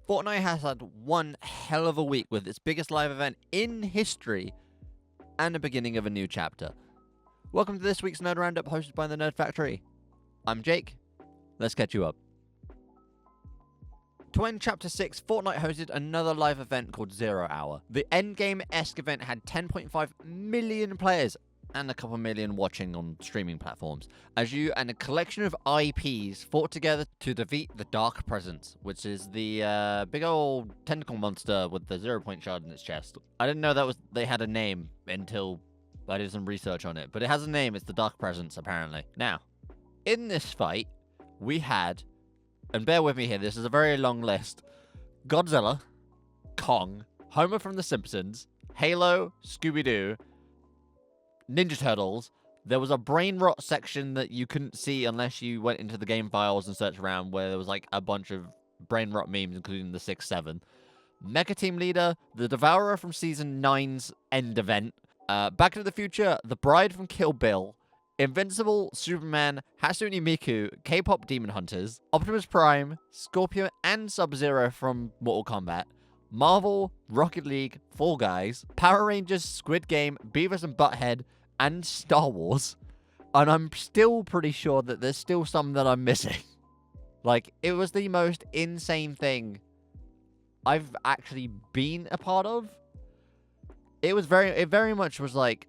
Fortnite has had one hell of a week with its biggest live event in history and the beginning of a new chapter. Welcome to this week's Nerd Roundup hosted by the Nerd Factory. I'm Jake. Let's catch you up. To end Chapter 6, Fortnite hosted another live event called 0 Hour. The endgame-esque event had 10.5 million players and a couple million watching on streaming platforms, as you and a collection of IPs fought together to defeat the Dark Presence, which is the big old tentacle monster with the 0-point shard in its chest. I didn't know they had a name until I did some research on it, but it has a name. It's the Dark Presence, apparently. Now, in this fight, we had, and bear with me here, this is a very long list, Godzilla, Kong, Homer from The Simpsons, Halo, Scooby-Doo, Ninja Turtles. There was a brain rot section that you couldn't see unless you went into the game files and searched around, where there was like a bunch of brain rot memes, including the 6-7. Mecha Team Leader, the Devourer from Season 9's end event, Back to the Future, The Bride from Kill Bill, Invincible, Superman, Hatsune Miku, K-pop Demon Hunters, Optimus Prime, Scorpio and Sub-Zero from Mortal Kombat, Marvel, Rocket League, Fall Guys, Power Rangers, Squid Game, Beavis and Butthead, and Star Wars. And I'm still pretty sure that there's still some that I'm missing. Like, it was the most insane thing I've actually been a part of. It very much was like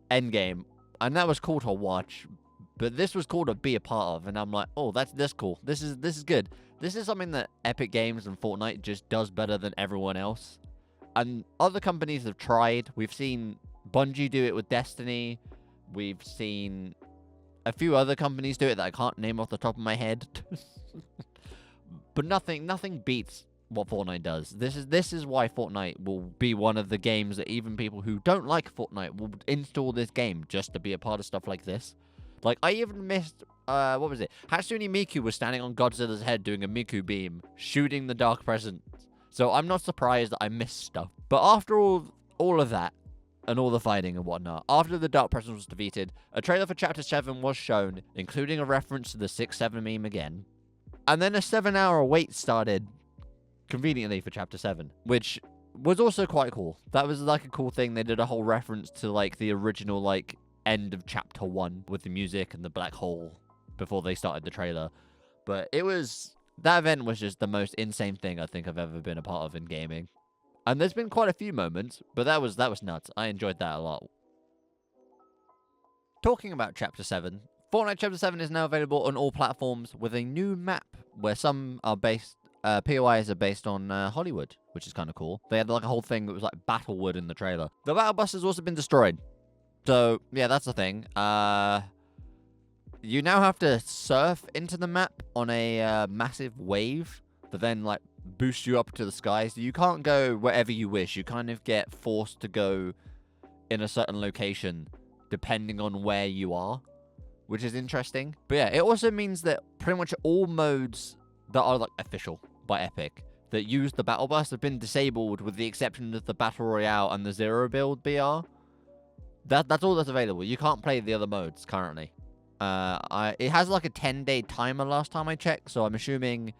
Endgame, and that was cool to watch, but this was cool to be a part of, and I'm like, oh, that's cool. This is good. This is something that Epic Games and Fortnite just does better than everyone else. And other companies have tried. We've seen Bungie do it with Destiny. We've seen a few other companies do it that I can't name off the top of my head. But nothing beats what Fortnite does. This is why Fortnite will be one of the games that even people who don't like Fortnite will install this game just to be a part of stuff like this. Like, I even missed, what was it? Hatsune Miku was standing on Godzilla's head doing a Miku beam, shooting the Dark Presence. So I'm not surprised that I missed stuff. But after all of that, and all the fighting and whatnot, after the Dark Presence was defeated, a trailer for Chapter 7 was shown, including a reference to the 6-7 meme again. And then a 7-hour wait started, conveniently, for Chapter 7, which was also quite cool. That was like a cool thing. They did a whole reference to like the original like end of Chapter 1 with the music and the black hole before they started the trailer. But that event was just the most insane thing I think I've ever been a part of in gaming. And there's been quite a few moments, but that was nuts. I enjoyed that a lot. Talking about Chapter 7, Fortnite Chapter 7 is now available on all platforms with a new map where some are based, POIs are based on Hollywood, which is kind of cool. They had like a whole thing that was like Battlewood in the trailer. The battle bus has also been destroyed. So, yeah, that's the thing. You now have to surf into the map on a massive wave that then, like, boosts you up to the sky. So you can't go wherever you wish. You kind of get forced to go in a certain location depending on where you are, which is interesting. But, yeah, it also means that pretty much all modes that are, like, official by Epic that use the Battle Bus have been disabled with the exception of the Battle Royale and the Zero Build BR. That's all that's available. You can't play the other modes currently. It has like a 10-day timer last time I checked, so I'm assuming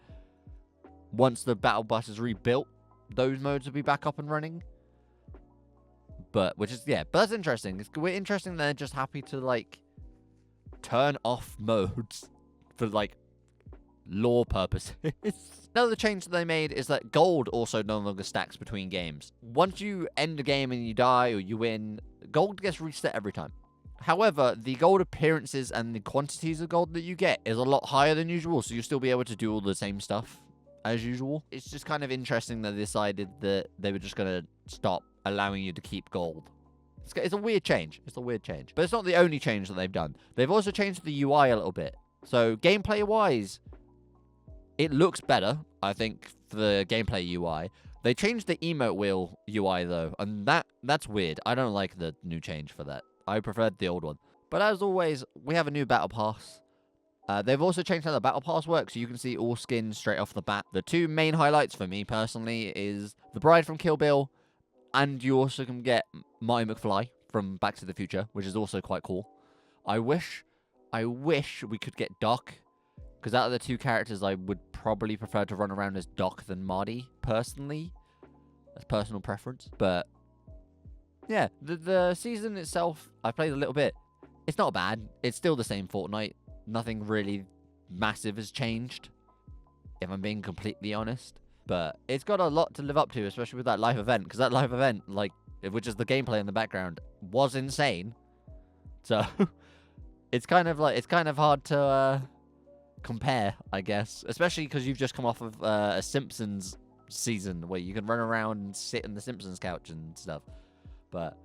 once the Battle Bus is rebuilt, those modes will be back up and running. But that's interesting. We're interesting that they're just happy to like turn off modes for like lore purposes. Another change that they made is that gold also no longer stacks between games. Once you end a game and you die or you win, gold gets reset every time. However, the gold appearances and the quantities of gold that you get is a lot higher than usual, so you'll still be able to do all the same stuff as usual. It's just kind of interesting that they decided that they were just going to stop allowing you to keep gold. It's a weird change. It's a weird change. But it's not the only change that they've done. They've also changed the UI a little bit. So gameplay-wise, it looks better, I think, for the gameplay UI. They changed the emote wheel UI, though, and that's weird. I don't like the new change for that. I preferred the old one. But as always, we have a new Battle Pass. They've also changed how the Battle Pass works, so you can see all skins straight off the bat. The two main highlights for me, personally, is the Bride from Kill Bill, and you also can get Marty McFly from Back to the Future, which is also quite cool. I wish we could get Doc, Because out of the two characters, I would probably prefer to run around as Doc than Marty, personally. That's personal preference. But yeah, the season itself, I played a little bit. It's not bad. It's still the same Fortnite. Nothing really massive has changed, if I'm being completely honest. But it's got a lot to live up to, especially with that live event. Because that live event, like, which is the gameplay in the background, was insane. So it's kind of hard to compare, I guess. Especially because you've just come off of a Simpsons season where you can run around and sit in the Simpsons couch and stuff. But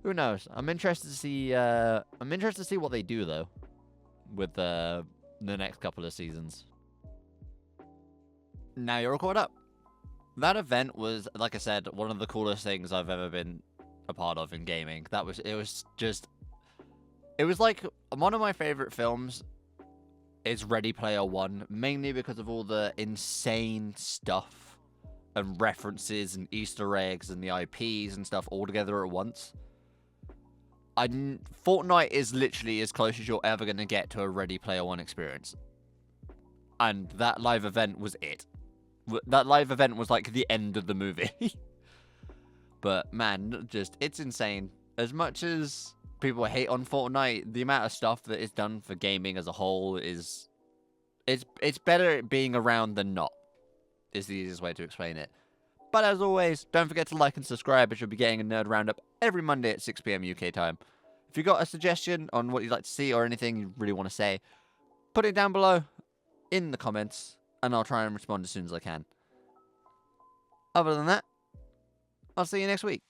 who knows? I'm interested to see. I'm interested to see what they do though with the next couple of seasons. Now you're all caught up. That event was, like I said, one of the coolest things I've ever been a part of in gaming. It was like one of my favorite films is Ready Player One, mainly because of all the insane stuff and references and Easter eggs and the IPs and stuff all together at once. Fortnite is literally as close as you're ever going to get to a Ready Player One experience. And that live event was it. That live event was like the end of the movie. But man, it's insane. As much as people hate on Fortnite, the amount of stuff that is done for gaming as a whole is... It's better being around than not, is the easiest way to explain it. But as always, don't forget to like and subscribe, as you'll be getting a Nerd Roundup every Monday at 6 PM UK time. If you've got a suggestion on what you'd like to see or anything you really want to say, put it down below in the comments, and I'll try and respond as soon as I can. Other than that, I'll see you next week.